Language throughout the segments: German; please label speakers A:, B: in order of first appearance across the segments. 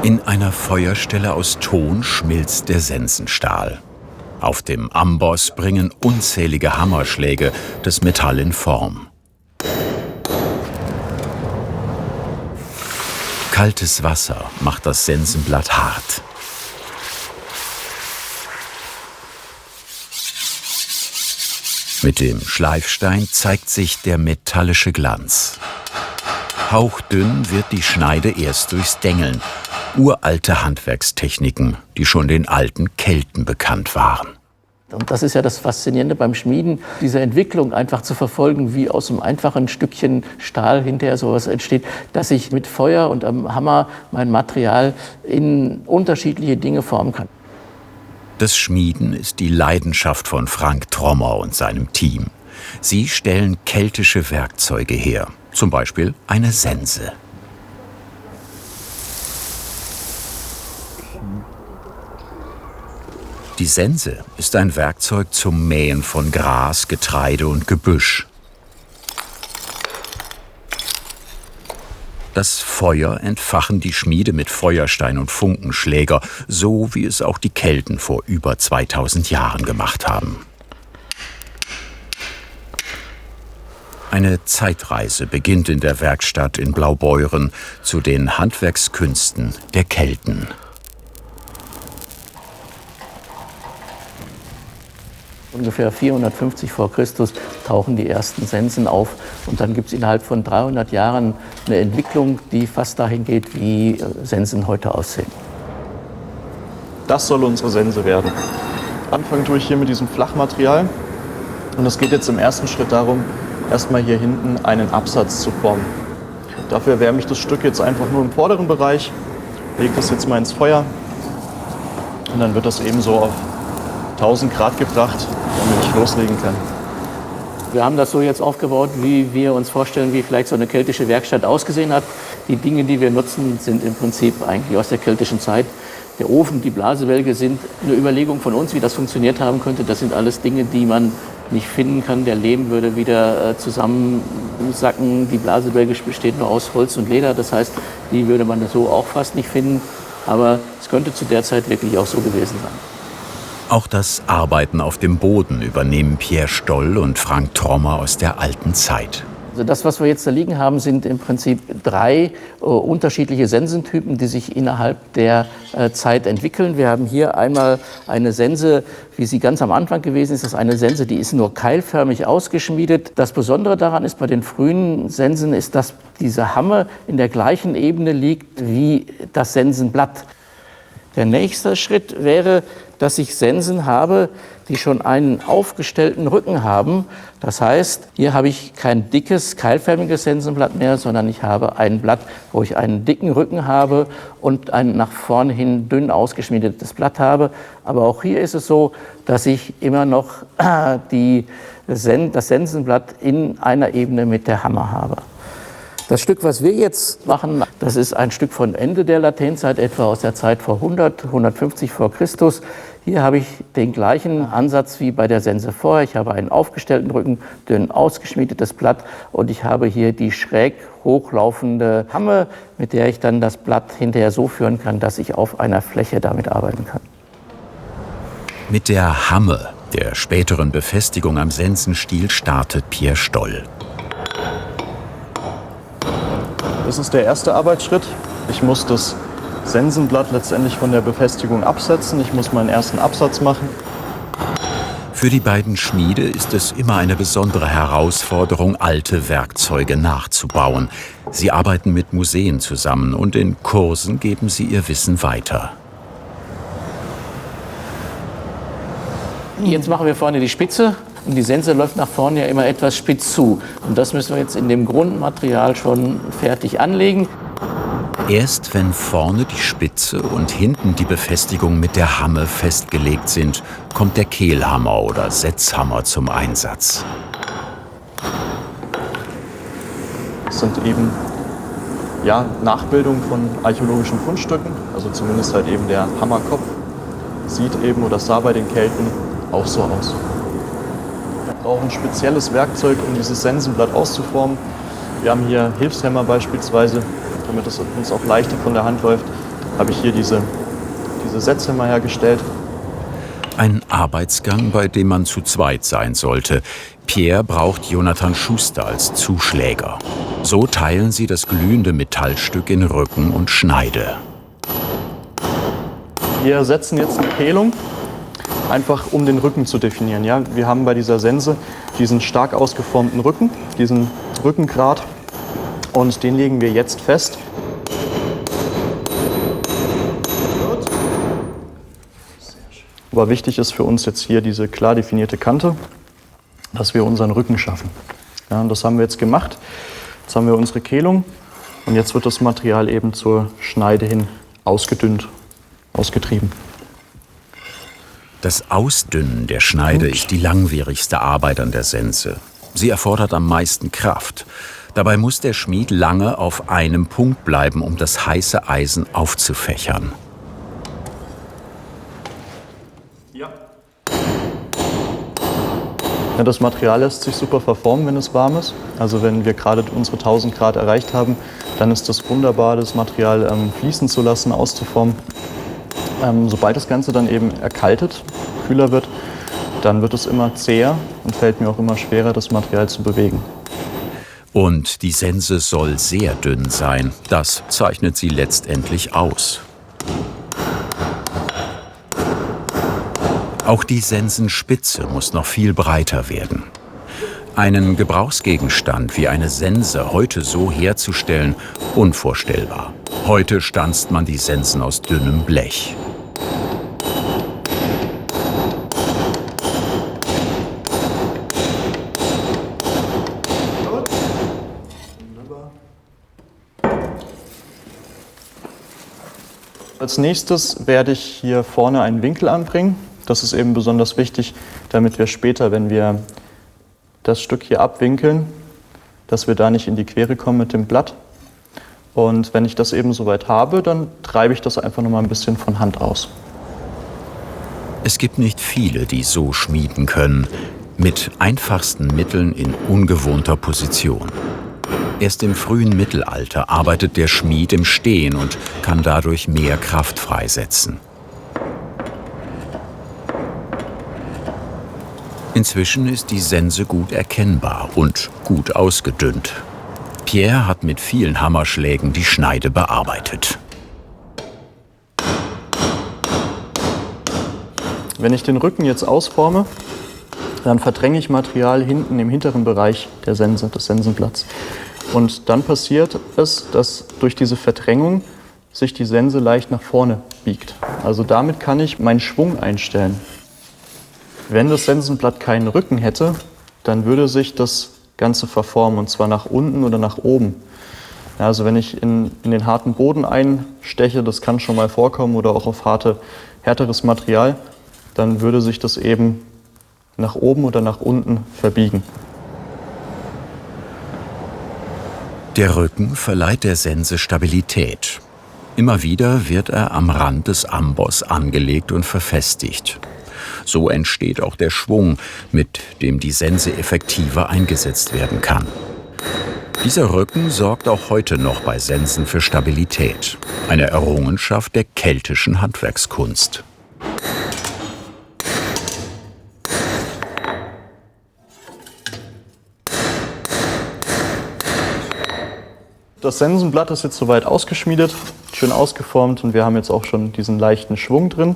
A: In einer Feuerstelle aus Ton schmilzt der Sensenstahl. Auf dem Amboss bringen unzählige Hammerschläge das Metall in Form. Kaltes Wasser macht das Sensenblatt hart. Mit dem Schleifstein zeigt sich der metallische Glanz. Hauchdünn wird die Schneide erst durchs Dengeln. Uralte Handwerkstechniken, die schon den alten Kelten bekannt waren.
B: Und das ist ja das Faszinierende beim Schmieden, diese Entwicklung einfach zu verfolgen, wie aus einem einfachen Stückchen Stahl hinterher sowas entsteht, dass ich mit Feuer und am Hammer mein Material in unterschiedliche Dinge formen kann.
A: Das Schmieden ist die Leidenschaft von Frank Trommer und seinem Team. Sie stellen keltische Werkzeuge her, zum Beispiel eine Sense. Die Sense ist ein Werkzeug zum Mähen von Gras, Getreide und Gebüsch. Das Feuer entfachen die Schmiede mit Feuerstein und Funkenschläger, so wie es auch die Kelten vor über 2000 Jahren gemacht haben. Eine Zeitreise beginnt in der Werkstatt in Blaubeuren zu den Handwerkskünsten der Kelten.
B: Ungefähr 450 vor Christus tauchen die ersten Sensen auf. Und dann gibt es innerhalb von 300 Jahren eine Entwicklung, die fast dahin geht, wie Sensen heute aussehen.
C: Das soll unsere Sense werden. Anfangen tue ich hier mit diesem Flachmaterial. Und es geht jetzt im ersten Schritt darum, erstmal hier hinten einen Absatz zu formen. Dafür erwärme ich das Stück jetzt einfach nur im vorderen Bereich, lege das jetzt mal ins Feuer und dann wird das eben so auf 1000 Grad gebracht, damit ich loslegen kann.
B: Wir haben das so jetzt aufgebaut, wie wir uns vorstellen, wie vielleicht so eine keltische Werkstatt ausgesehen hat. Die Dinge, die wir nutzen, sind im Prinzip eigentlich aus der keltischen Zeit. Der Ofen, die Blasebälge sind eine Überlegung von uns, wie das funktioniert haben könnte. Das sind alles Dinge, die man nicht finden kann. Der Lehm würde wieder zusammensacken. Die Blasebälge besteht nur aus Holz und Leder. Das heißt, die würde man so auch fast nicht finden. Aber es könnte zu der Zeit wirklich auch so gewesen sein.
A: Auch das Arbeiten auf dem Boden übernehmen Pierre Stoll und Frank Trommer aus der alten Zeit.
B: Also das, was wir jetzt da liegen haben, sind im Prinzip 3 unterschiedliche Sensentypen, die sich innerhalb der Zeit entwickeln. Wir haben hier einmal eine Sense, wie sie ganz am Anfang gewesen ist. Das ist eine Sense, die ist nur keilförmig ausgeschmiedet. Das Besondere daran ist bei den frühen Sensen, ist, dass diese Hamme in der gleichen Ebene liegt wie das Sensenblatt. Der nächste Schritt wäre, dass ich Sensen habe, die schon einen aufgestellten Rücken haben. Das heißt, hier habe ich kein dickes, keilförmiges Sensenblatt mehr, sondern ich habe ein Blatt, wo ich einen dicken Rücken habe und ein nach vorne hin dünn ausgeschmiedetes Blatt habe. Aber auch hier ist es so, dass ich immer noch das Sensenblatt in einer Ebene mit der Hammer habe. Das Stück, was wir jetzt machen, das ist ein Stück von Ende der Latènezeit, etwa aus der Zeit vor 100, 150 vor Christus. Hier habe ich den gleichen Ansatz wie bei der Sense vorher. Ich habe einen aufgestellten Rücken, dünn ausgeschmiedetes Blatt und ich habe hier die schräg hochlaufende Hamme, mit der ich dann das Blatt hinterher so führen kann, dass ich auf einer Fläche damit arbeiten kann.
A: Mit der Hamme, der späteren Befestigung am Sensenstiel, startet Pierre Stoll.
C: Das ist der erste Arbeitsschritt. Ich muss das Sensenblatt letztendlich von der Befestigung absetzen. Ich muss meinen ersten Absatz machen.
A: Für die beiden Schmiede ist es immer eine besondere Herausforderung, alte Werkzeuge nachzubauen. Sie arbeiten mit Museen zusammen und in Kursen geben sie ihr Wissen weiter.
B: Jetzt machen wir vorne die Spitze. Und die Sense läuft nach vorne ja immer etwas spitz zu. Und das müssen wir jetzt in dem Grundmaterial schon fertig anlegen.
A: Erst wenn vorne die Spitze und hinten die Befestigung mit der Hamme festgelegt sind, kommt der Kehlhammer oder Setzhammer zum Einsatz.
C: Das sind eben Nachbildungen von archäologischen Fundstücken. Also zumindest halt eben der Hammerkopf sieht eben oder sah bei den Kelten auch so aus. Wir brauchen ein spezielles Werkzeug, um dieses Sensenblatt auszuformen. Wir haben hier Hilfshämmer beispielsweise, damit es uns auch leichter von der Hand läuft. habe ich hier diese Sätze mal hergestellt.
A: Ein Arbeitsgang, bei dem man zu zweit sein sollte. Pierre braucht Jonathan Schuster als Zuschläger. So teilen sie das glühende Metallstück in Rücken und Schneide.
C: Wir setzen jetzt eine Kehlung, einfach um den Rücken zu definieren. Ja? Wir haben bei dieser Sense diesen stark ausgeformten Rücken, diesen Rückengrat, und den legen wir jetzt fest. Aber wichtig ist für uns jetzt hier diese klar definierte Kante, dass wir unseren Rücken schaffen. Ja, und das haben wir jetzt gemacht. Jetzt haben wir unsere Kehlung und jetzt wird das Material eben zur Schneide hin ausgedünnt, ausgetrieben.
A: Das Ausdünnen der Schneide ist die langwierigste Arbeit an der Sense. Sie erfordert am meisten Kraft. Dabei muss der Schmied lange auf einem Punkt bleiben, um das heiße Eisen aufzufächern.
C: Ja, das Material lässt sich super verformen, wenn es warm ist. Also wenn wir gerade unsere 1000 Grad erreicht haben, dann ist es wunderbar, das Material fließen zu lassen, auszuformen. Sobald das Ganze dann eben erkaltet, kühler wird, dann wird es immer zäher und fällt mir auch immer schwerer, das Material zu bewegen.
A: Und die Sense soll sehr dünn sein. Das zeichnet sie letztendlich aus. Auch die Sensenspitze muss noch viel breiter werden. Einen Gebrauchsgegenstand wie eine Sense heute so herzustellen, unvorstellbar. Heute stanzt man die Sensen aus dünnem Blech.
C: Als nächstes werde ich hier vorne einen Winkel anbringen. Das ist eben besonders wichtig, damit wir später, wenn wir das Stück hier abwinkeln, dass wir da nicht in die Quere kommen mit dem Blatt. Und wenn ich das eben soweit habe, dann treibe ich das einfach noch mal ein bisschen von Hand aus.
A: Es gibt nicht viele, die so schmieden können, mit einfachsten Mitteln in ungewohnter Position. Erst im frühen Mittelalter arbeitet der Schmied im Stehen und kann dadurch mehr Kraft freisetzen. Inzwischen ist die Sense gut erkennbar und gut ausgedünnt. Pierre hat mit vielen Hammerschlägen die Schneide bearbeitet.
C: Wenn ich den Rücken jetzt ausforme, dann verdränge ich Material hinten im hinteren Bereich der Sense, des Sensenblatts. Und dann passiert es, dass durch diese Verdrängung sich die Sense leicht nach vorne biegt. Also damit kann ich meinen Schwung einstellen. Wenn das Sensenblatt keinen Rücken hätte, dann würde sich das Ganze verformen, und zwar nach unten oder nach oben. Ja, also wenn ich in den harten Boden einsteche, das kann schon mal vorkommen, oder auch auf härteres Material, dann würde sich das eben nach oben oder nach unten verbiegen.
A: Der Rücken verleiht der Sense Stabilität. Immer wieder wird er am Rand des Amboss angelegt und verfestigt. So entsteht auch der Schwung, mit dem die Sense effektiver eingesetzt werden kann. Dieser Rücken sorgt auch heute noch bei Sensen für Stabilität. Eine Errungenschaft der keltischen Handwerkskunst.
C: Das Sensenblatt ist jetzt soweit ausgeschmiedet, schön ausgeformt, und wir haben jetzt auch schon diesen leichten Schwung drin.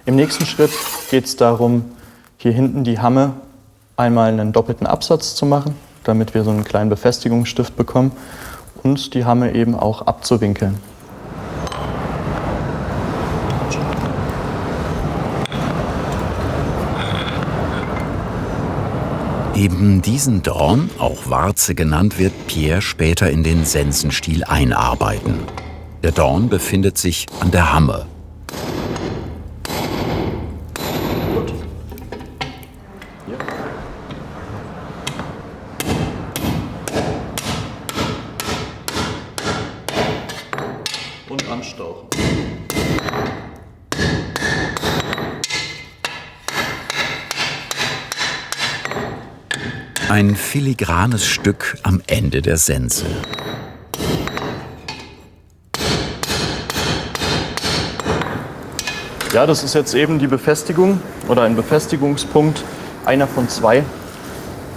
C: Im nächsten Schritt geht es darum, hier hinten die Hamme einmal einen doppelten Absatz zu machen, damit wir so einen kleinen Befestigungsstift bekommen, und die Hamme eben auch abzuwinkeln.
A: Eben diesen Dorn, auch Warze genannt, wird Pierre später in den Sensenstiel einarbeiten. Der Dorn befindet sich an der Hamme.
C: Und anstauchen.
A: Ein filigranes Stück am Ende der Sense.
C: Ja, das ist jetzt eben die Befestigung oder ein Befestigungspunkt, einer von 2,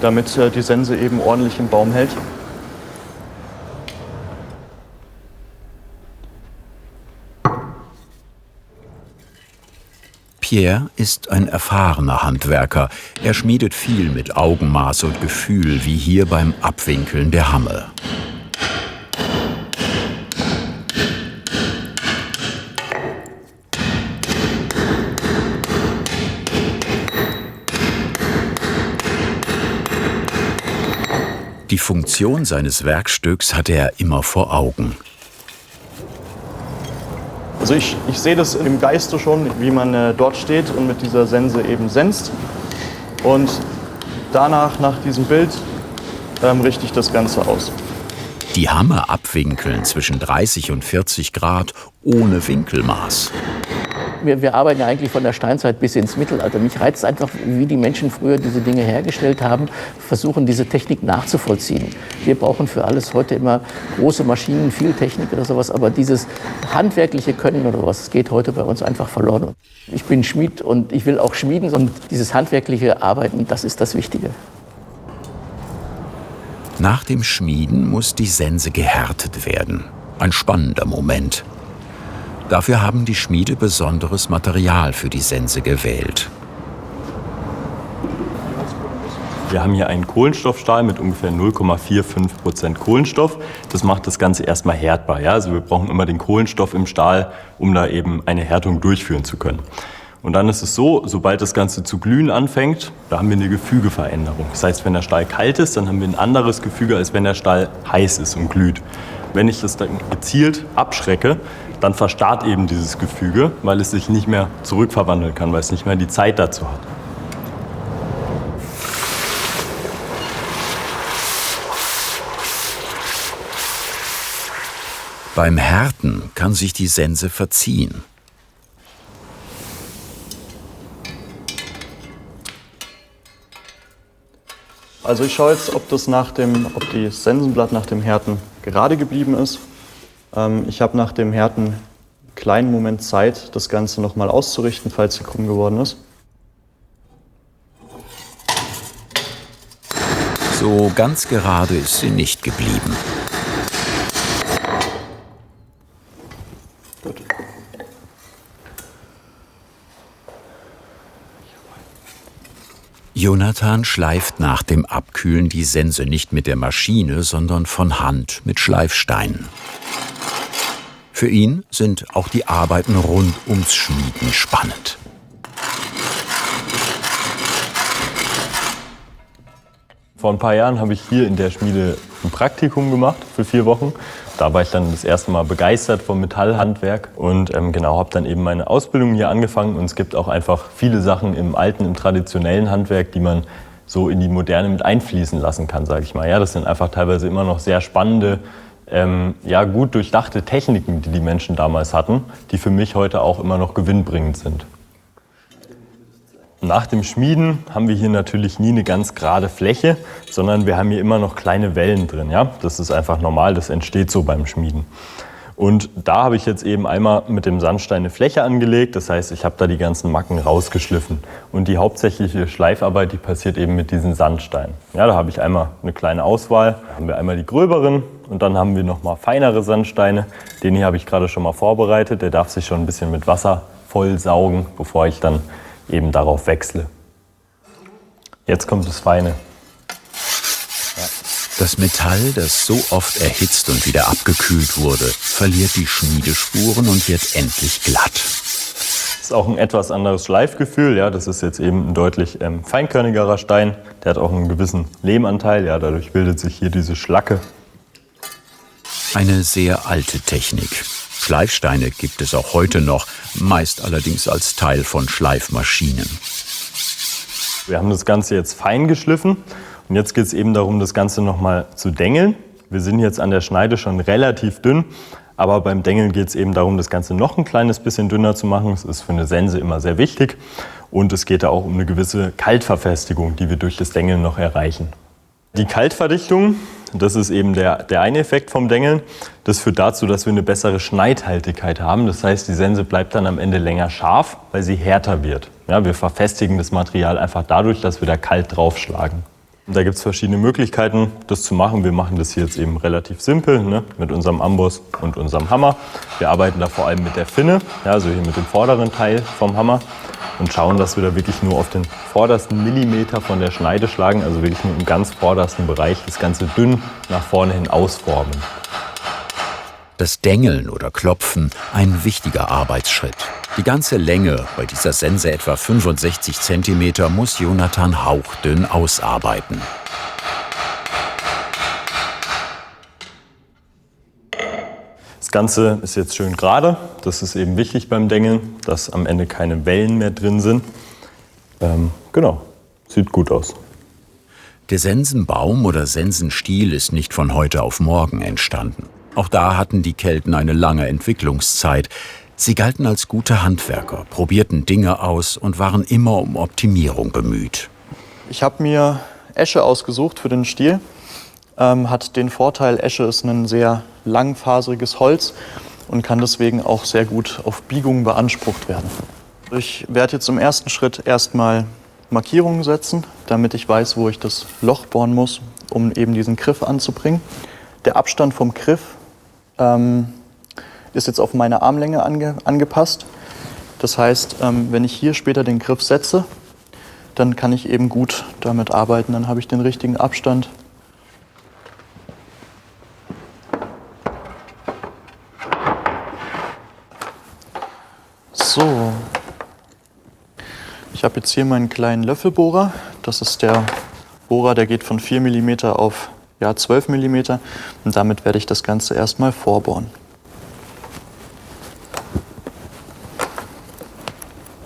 C: damit die Sense eben ordentlich im Baum hält.
A: Pierre ist ein erfahrener Handwerker. Er schmiedet viel mit Augenmaß und Gefühl, wie hier beim Abwinkeln der Hamme. Die Funktion seines Werkstücks hat er immer vor Augen.
C: Also ich sehe das im Geiste schon, wie man dort steht und mit dieser Sense eben senzt. Und danach, nach diesem Bild, richte ich das Ganze aus.
A: Die Hamme abwinkeln zwischen 30 und 40 Grad ohne Winkelmaß.
B: Wir arbeiten ja eigentlich von der Steinzeit bis ins Mittelalter. Mich reizt einfach, wie die Menschen früher diese Dinge hergestellt haben, versuchen diese Technik nachzuvollziehen. Wir brauchen für alles heute immer große Maschinen, viel Technik oder sowas, aber dieses handwerkliche Können oder was geht heute bei uns einfach verloren. Ich bin Schmied und ich will auch schmieden und dieses handwerkliche Arbeiten, das ist das Wichtige.
A: Nach dem Schmieden muss die Sense gehärtet werden. Ein spannender Moment. Dafür haben die Schmiede besonderes Material für die Sense gewählt.
D: Wir haben hier einen Kohlenstoffstahl mit ungefähr 0,45% Kohlenstoff. Das macht das Ganze erstmal härtbar. Ja? Also wir brauchen immer den Kohlenstoff im Stahl, um da eben eine Härtung durchführen zu können. Und dann ist es so, sobald das Ganze zu glühen anfängt, da haben wir eine Gefügeveränderung. Das heißt, wenn der Stahl kalt ist, dann haben wir ein anderes Gefüge, als wenn der Stahl heiß ist und glüht. Wenn ich das dann gezielt abschrecke, dann verstarrt eben dieses Gefüge, weil es sich nicht mehr zurückverwandeln kann, weil es nicht mehr die Zeit dazu hat.
A: Beim Härten kann sich die Sense verziehen.
C: Also ich schaue jetzt, ob das Sensenblatt nach dem Härten gerade geblieben ist. Ich habe nach dem Härten einen kleinen Moment Zeit, das Ganze nochmal auszurichten, falls sie krumm geworden ist.
A: So ganz gerade ist sie nicht geblieben.
C: Gut.
A: Jonathan schleift nach dem Abkühlen die Sense nicht mit der Maschine, sondern von Hand mit Schleifsteinen. Für ihn sind auch die Arbeiten rund ums Schmieden spannend.
D: Vor ein paar Jahren habe ich hier in der Schmiede ein Praktikum gemacht für 4 Wochen. Da war ich dann das erste Mal begeistert vom Metallhandwerk und habe dann eben meine Ausbildung hier angefangen. Und es gibt auch einfach viele Sachen im alten, im traditionellen Handwerk, die man so in die Moderne mit einfließen lassen kann, sage ich mal. Ja, das sind einfach teilweise immer noch sehr spannende, gut durchdachte Techniken, die die Menschen damals hatten, die für mich heute auch immer noch gewinnbringend sind. Nach dem Schmieden haben wir hier natürlich nie eine ganz gerade Fläche, sondern wir haben hier immer noch kleine Wellen drin. Ja? Das ist einfach normal, das entsteht so beim Schmieden. Und da habe ich jetzt eben einmal mit dem Sandstein eine Fläche angelegt. Das heißt, ich habe da die ganzen Macken rausgeschliffen. Und die hauptsächliche Schleifarbeit, die passiert eben mit diesen Sandsteinen. Ja, da habe ich einmal eine kleine Auswahl. Da haben wir einmal die gröberen und dann haben wir noch mal feinere Sandsteine. Den hier habe ich gerade schon mal vorbereitet. Der darf sich schon ein bisschen mit Wasser voll saugen, bevor ich dann eben darauf wechsle. Jetzt kommt das Feine.
A: Das Metall, das so oft erhitzt und wieder abgekühlt wurde, verliert die Schmiedespuren und wird endlich glatt.
D: Das ist auch ein etwas anderes Schleifgefühl. Ja, das ist jetzt eben ein deutlich feinkörnigerer Stein. Der hat auch einen gewissen Lehmanteil. Ja, dadurch bildet sich hier diese Schlacke.
A: Eine sehr alte Technik. Schleifsteine gibt es auch heute noch, meist allerdings als Teil von Schleifmaschinen.
D: Wir haben das Ganze jetzt fein geschliffen und jetzt geht es eben darum, das Ganze nochmal zu dengeln. Wir sind jetzt an der Schneide schon relativ dünn, aber beim Dengeln geht es eben darum, das Ganze noch ein kleines bisschen dünner zu machen. Das ist für eine Sense immer sehr wichtig und es geht da auch um eine gewisse Kaltverfestigung, die wir durch das Dengeln noch erreichen. Die Kaltverdichtung Das ist eben der eine Effekt vom Dengeln. Das führt dazu, dass wir eine bessere Schneidhaltigkeit haben. Das heißt, die Sense bleibt dann am Ende länger scharf, weil sie härter wird. Ja, wir verfestigen das Material einfach dadurch, dass wir da kalt draufschlagen. Und da gibt es verschiedene Möglichkeiten, das zu machen. Wir machen das hier jetzt eben relativ simpel, ne, mit unserem Amboss und unserem Hammer. Wir arbeiten da vor allem mit der Finne, ja, also hier mit dem vorderen Teil vom Hammer. Und schauen, dass wir da wirklich nur auf den vordersten Millimeter von der Schneide schlagen, also wirklich nur im ganz vordersten Bereich das Ganze dünn nach vorne hin ausformen.
A: Das Dengeln oder Klopfen, ein wichtiger Arbeitsschritt. Die ganze Länge, bei dieser Sense etwa 65 cm, muss Jonathan hauchdünn ausarbeiten.
D: Das Ganze ist jetzt schön gerade. Das ist eben wichtig beim Dengeln, dass am Ende keine Wellen mehr drin sind. Genau, sieht gut aus.
A: Der Sensenbaum oder Sensenstiel ist nicht von heute auf morgen entstanden. Auch da hatten die Kelten eine lange Entwicklungszeit. Sie galten als gute Handwerker, probierten Dinge aus und waren immer um Optimierung bemüht.
C: Ich habe mir Esche ausgesucht für den Stiel. Hat den Vorteil, Esche ist ein sehr langfaseriges Holz und kann deswegen auch sehr gut auf Biegungen beansprucht werden. Ich werde jetzt im ersten Schritt erstmal Markierungen setzen, damit ich weiß, wo ich das Loch bohren muss, um eben diesen Griff anzubringen. Der Abstand vom Griff ist jetzt auf meine Armlänge angepasst. Das heißt, wenn ich hier später den Griff setze, dann kann ich eben gut damit arbeiten. Dann habe ich den richtigen Abstand. So, ich habe jetzt hier meinen kleinen Löffelbohrer. Das ist der Bohrer, der geht von 4 mm auf 12 mm. Und damit werde ich das Ganze erstmal vorbohren.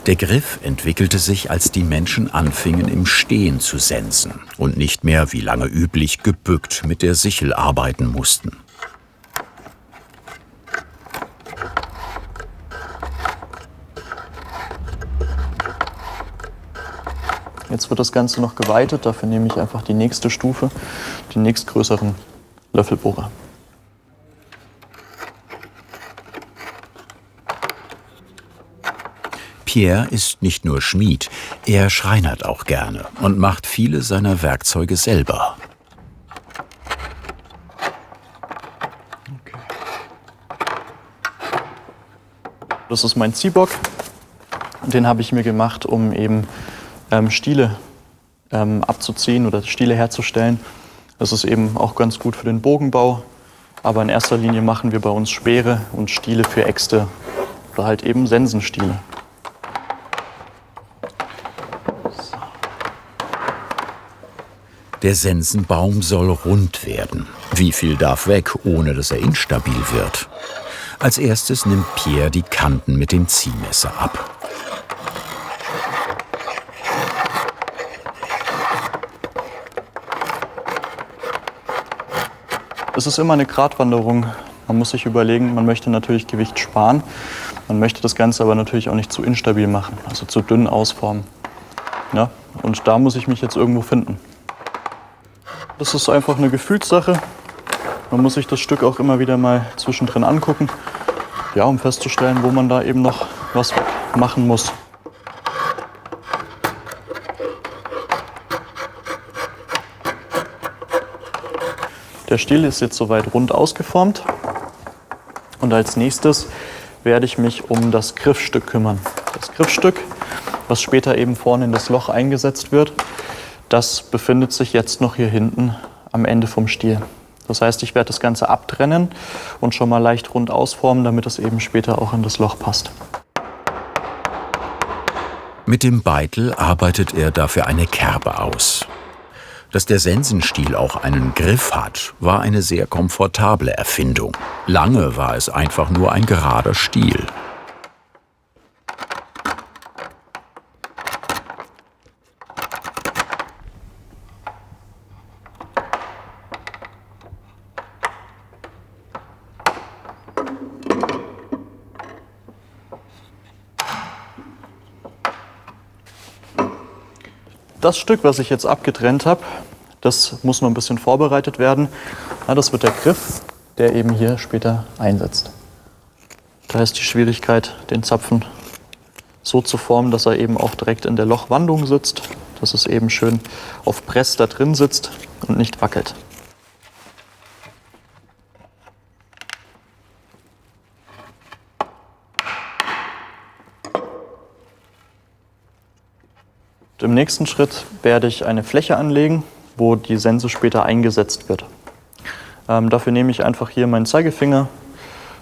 A: Der Griff entwickelte sich, als die Menschen anfingen, im Stehen zu sensen und nicht mehr, wie lange üblich, gebückt mit der Sichel arbeiten mussten.
C: Jetzt wird das Ganze noch geweitet, dafür nehme ich einfach die nächste Stufe, den nächstgrößeren Löffelbohrer.
A: Pierre ist nicht nur Schmied, er schreinert auch gerne und macht viele seiner Werkzeuge selber.
C: Das ist mein Ziehbock. Den habe ich mir gemacht, um eben Stiele abzuziehen oder Stiele herzustellen. Das ist eben auch ganz gut für den Bogenbau. Aber in erster Linie machen wir bei uns Speere und Stiele für Äxte oder halt eben Sensenstiele.
A: Der Sensenbaum soll rund werden. Wie viel darf weg, ohne dass er instabil wird? Als erstes nimmt Pierre die Kanten mit dem Ziehmesser ab.
C: Es ist immer eine Gratwanderung. Man muss sich überlegen, man möchte natürlich Gewicht sparen. Man möchte das Ganze aber natürlich auch nicht zu instabil machen, also zu dünn ausformen. Ja? Und da muss ich mich jetzt irgendwo finden. Das ist einfach eine Gefühlssache. Man muss sich das Stück auch immer wieder mal zwischendrin angucken, ja, um festzustellen, wo man da eben noch was machen muss. Der Stiel ist jetzt soweit rund ausgeformt und als nächstes werde ich mich um das Griffstück kümmern. Das Griffstück, was später eben vorne in das Loch eingesetzt wird, das befindet sich jetzt noch hier hinten am Ende vom Stiel. Das heißt, ich werde das Ganze abtrennen und schon mal leicht rund ausformen, damit es eben später auch in das Loch passt.
A: Mit dem Beitel arbeitet er dafür eine Kerbe aus. Dass der Sensenstiel auch einen Griff hat, war eine sehr komfortable Erfindung. Lange war es einfach nur ein gerader Stiel.
C: Das Stück, was ich jetzt abgetrennt habe, Das muss noch ein bisschen vorbereitet werden. Ja, das wird der Griff, der eben hier später einsetzt. Da ist die Schwierigkeit, den Zapfen so zu formen, dass er eben auch direkt in der Lochwandung sitzt, dass es eben schön auf Press da drin sitzt und nicht wackelt. Im nächsten Schritt werde ich eine Fläche anlegen, wo die Sense später eingesetzt wird. Dafür nehme ich einfach hier meinen Zeigefinger.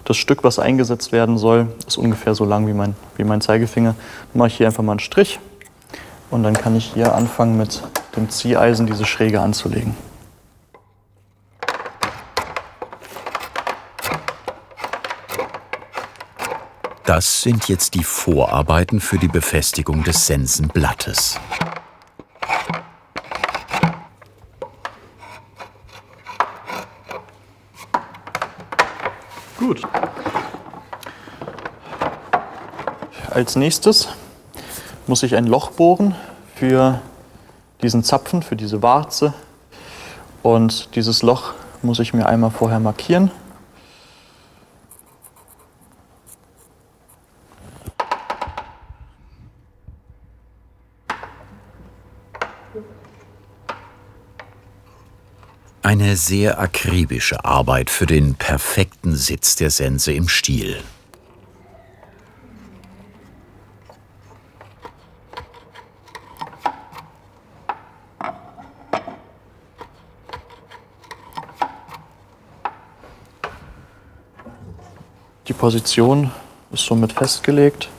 C: Das Stück, was eingesetzt werden soll, ist ungefähr so lang wie mein Zeigefinger. Dann mache ich hier einfach mal einen Strich und dann kann ich hier anfangen, mit dem Zieheisen diese Schräge anzulegen.
A: Das sind jetzt die Vorarbeiten für die Befestigung des Sensenblattes.
C: Gut. Als nächstes muss ich ein Loch bohren für diesen Zapfen, für diese Warze. Und dieses Loch muss ich mir einmal vorher markieren.
A: Eine sehr akribische Arbeit für den perfekten Sitz der Sense im Stiel.
C: Die Position ist somit festgelegt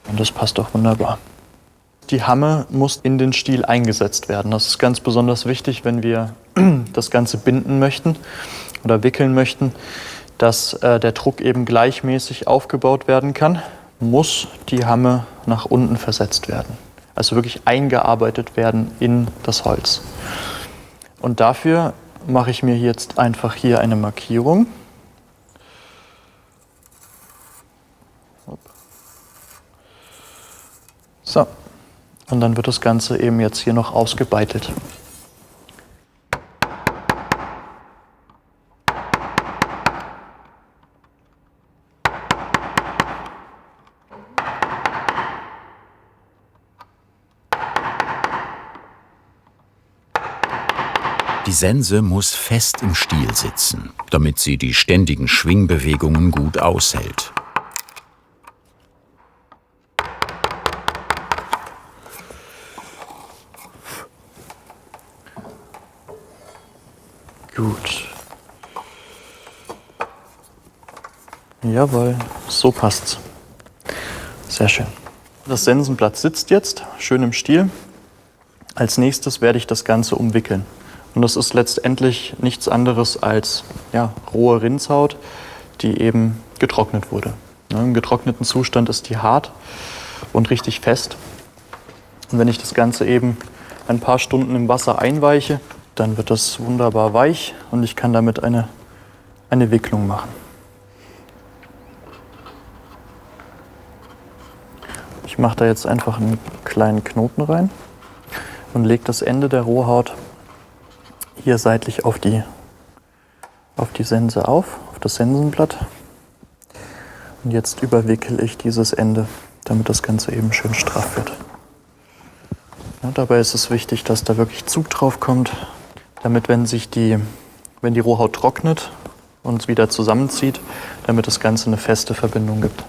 C: und das passt auch wunderbar. Die Hamme muss in den Stiel eingesetzt werden. Das ist ganz besonders wichtig, wenn wir das Ganze binden möchten oder wickeln möchten, dass der Druck eben gleichmäßig aufgebaut werden kann, muss die Hamme nach unten versetzt werden. Also wirklich eingearbeitet werden in das Holz. Und dafür mache ich mir jetzt einfach hier eine Markierung. So. Und dann wird das Ganze eben jetzt hier noch ausgebeitelt.
A: Die Sense muss fest im Stiel sitzen, damit sie die ständigen Schwingbewegungen gut aushält.
C: Gut. Jawohl, so passt's. Sehr schön. Das Sensenblatt sitzt jetzt schön im Stiel. Als nächstes werde ich das Ganze umwickeln. Und das ist letztendlich nichts anderes als rohe Rindshaut, die eben getrocknet wurde. Im getrockneten Zustand ist die hart und richtig fest. Und wenn ich das Ganze eben ein paar Stunden im Wasser einweiche, dann wird das wunderbar weich und ich kann damit eine Wicklung machen. Ich mache da jetzt einfach einen kleinen Knoten rein und lege das Ende der Rohhaut hier seitlich auf die Sense auf das Sensenblatt. Und jetzt überwickele ich dieses Ende, damit das Ganze eben schön straff wird. Ja, dabei ist es wichtig, dass da wirklich Zug drauf kommt, damit wenn die Rohhaut trocknet und es wieder zusammenzieht, damit das Ganze eine feste Verbindung gibt.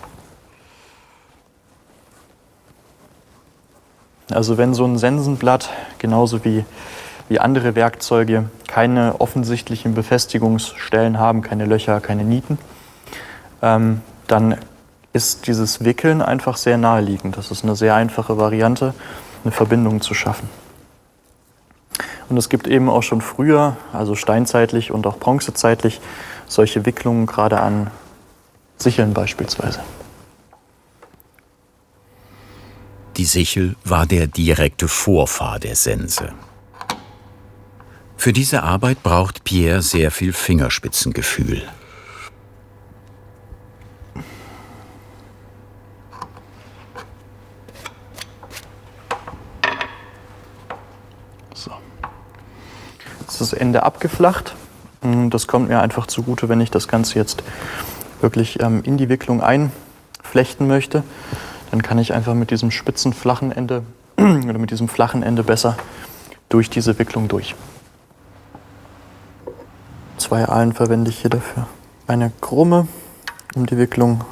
C: Also wenn so ein Sensenblatt, genauso wie andere Werkzeuge, keine offensichtlichen Befestigungsstellen haben, keine Löcher, keine Nieten, dann ist dieses Wickeln einfach sehr naheliegend. Das ist eine sehr einfache Variante, eine Verbindung zu schaffen. Und es gibt eben auch schon früher, also steinzeitlich und auch bronzezeitlich, solche Wicklungen gerade an Sicheln beispielsweise.
A: Die Sichel war der direkte Vorfahr der Sense. Für diese Arbeit braucht Pierre sehr viel Fingerspitzengefühl.
C: So. ist das Ende abgeflacht. Das kommt mir einfach zugute, wenn ich das Ganze jetzt wirklich in die Wicklung einflechten möchte. Dann kann ich einfach mit diesem spitzen, flachen Ende oder mit diesem flachen Ende besser durch diese Wicklung durch. 2 Aalen verwende ich hier dafür. Eine krumme, um die Wicklung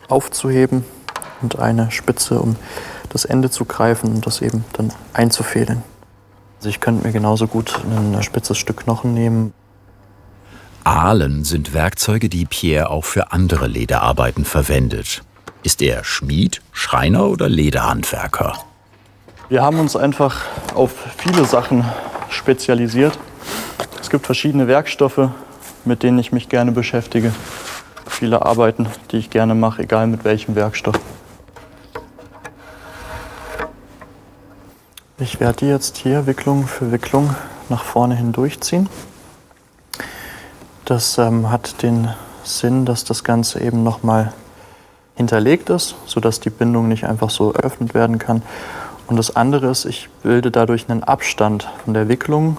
C: aufzuheben, und eine Spitze, um das Ende zu greifen und das eben dann einzufädeln. Also ich könnte mir genauso gut ein spitzes Stück Knochen nehmen.
A: Aalen sind Werkzeuge, die Pierre auch für andere Lederarbeiten verwendet. Ist er Schmied, Schreiner oder Lederhandwerker?
C: Wir haben uns einfach auf viele Sachen spezialisiert. Es gibt verschiedene Werkstoffe, mit denen ich mich gerne beschäftige. Viele Arbeiten, die ich gerne mache, egal mit welchem Werkstoff. Ich werde die jetzt hier Wicklung für Wicklung nach vorne hin durchziehen. Das hat den Sinn, dass das Ganze eben nochmal hinterlegt ist, sodass die Bindung nicht einfach so eröffnet werden kann. Und das andere ist, ich bilde dadurch einen Abstand von der Wicklung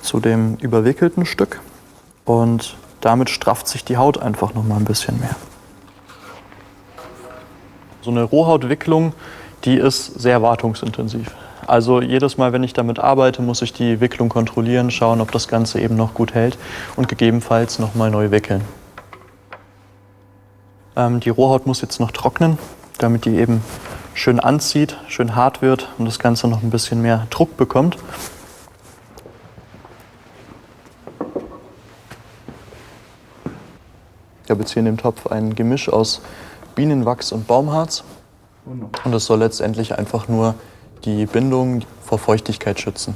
C: zu dem überwickelten Stück. Und damit strafft sich die Haut einfach noch mal ein bisschen mehr. So eine Rohhautwicklung, die ist sehr wartungsintensiv. Also jedes Mal, wenn ich damit arbeite, muss ich die Wicklung kontrollieren, schauen, ob das Ganze eben noch gut hält und gegebenenfalls noch mal neu wickeln. Die Rohhaut muss jetzt noch trocknen, damit die eben schön anzieht, schön hart wird und das Ganze noch ein bisschen mehr Druck bekommt. Ich habe jetzt hier in dem Topf ein Gemisch aus Bienenwachs und Baumharz. Und das soll letztendlich einfach nur die Bindung vor Feuchtigkeit schützen.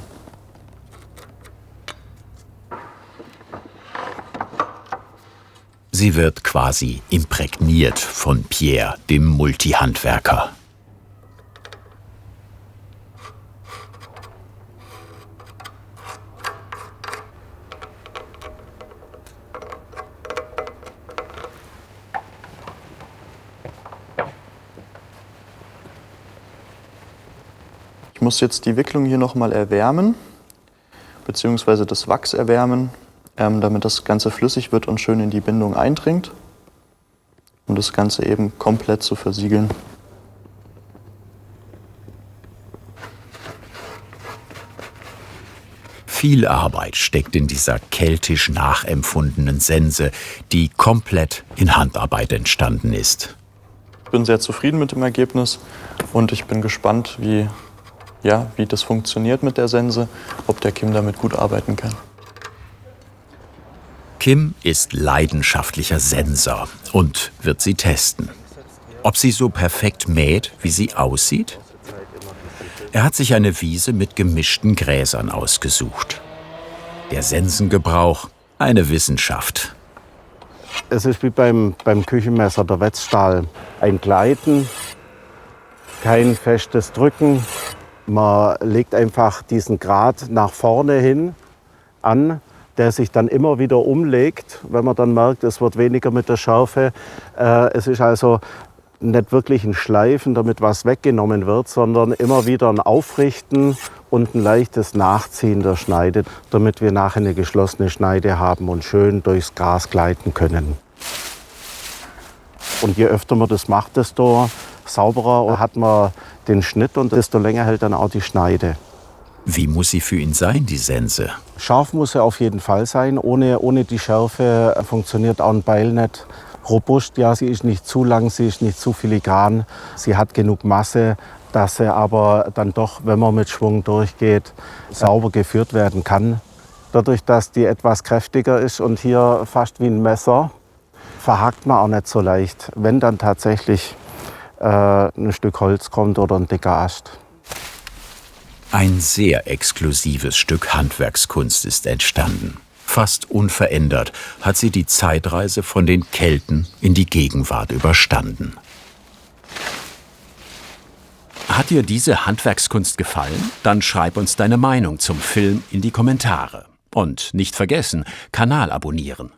A: Sie wird quasi imprägniert von Pierre, dem Multihandwerker.
C: Ich muss jetzt die Wicklung hier noch mal erwärmen, beziehungsweise das Wachs erwärmen, damit das Ganze flüssig wird und schön in die Bindung eindringt, um das Ganze eben komplett zu versiegeln.
A: Viel Arbeit steckt in dieser keltisch nachempfundenen Sense, die komplett in Handarbeit entstanden ist.
C: Ich bin sehr zufrieden mit dem Ergebnis und ich bin gespannt, wie das funktioniert mit der Sense, ob der Kim damit gut arbeiten kann.
A: Kim ist leidenschaftlicher Senser und wird sie testen. Ob sie so perfekt mäht, wie sie aussieht? Er hat sich eine Wiese mit gemischten Gräsern ausgesucht. Der Sensengebrauch, eine Wissenschaft.
E: Es ist wie beim Küchenmesser, der Wetzstahl. Ein Gleiten, kein festes Drücken. Man legt einfach diesen Grat nach vorne hin an, der sich dann immer wieder umlegt, wenn man dann merkt, es wird weniger mit der Schärfe. Es ist also nicht wirklich ein Schleifen, damit was weggenommen wird, sondern immer wieder ein Aufrichten und ein leichtes Nachziehen der Schneide, damit wir nachher eine geschlossene Schneide haben und schön durchs Gras gleiten können. Und je öfter man das macht, desto sauberer hat man den Schnitt und desto länger hält dann auch die Schneide.
A: Wie muss sie für ihn sein, die Sense?
E: Scharf muss sie auf jeden Fall sein. Ohne die Schärfe funktioniert auch ein Beil nicht. Robust, ja, sie ist nicht zu lang, sie ist nicht zu filigran. Sie hat genug Masse, dass sie aber dann doch, wenn man mit Schwung durchgeht, sauber geführt werden kann. Dadurch, dass die etwas kräftiger ist und hier fast wie ein Messer, verhackt man auch nicht so leicht, wenn dann tatsächlich ein Stück Holz kommt oder ein dicker Ast.
A: Ein sehr exklusives Stück Handwerkskunst ist entstanden. Fast unverändert hat sie die Zeitreise von den Kelten in die Gegenwart überstanden. Hat dir diese Handwerkskunst gefallen? Dann schreib uns deine Meinung zum Film in die Kommentare. Und nicht vergessen, Kanal abonnieren.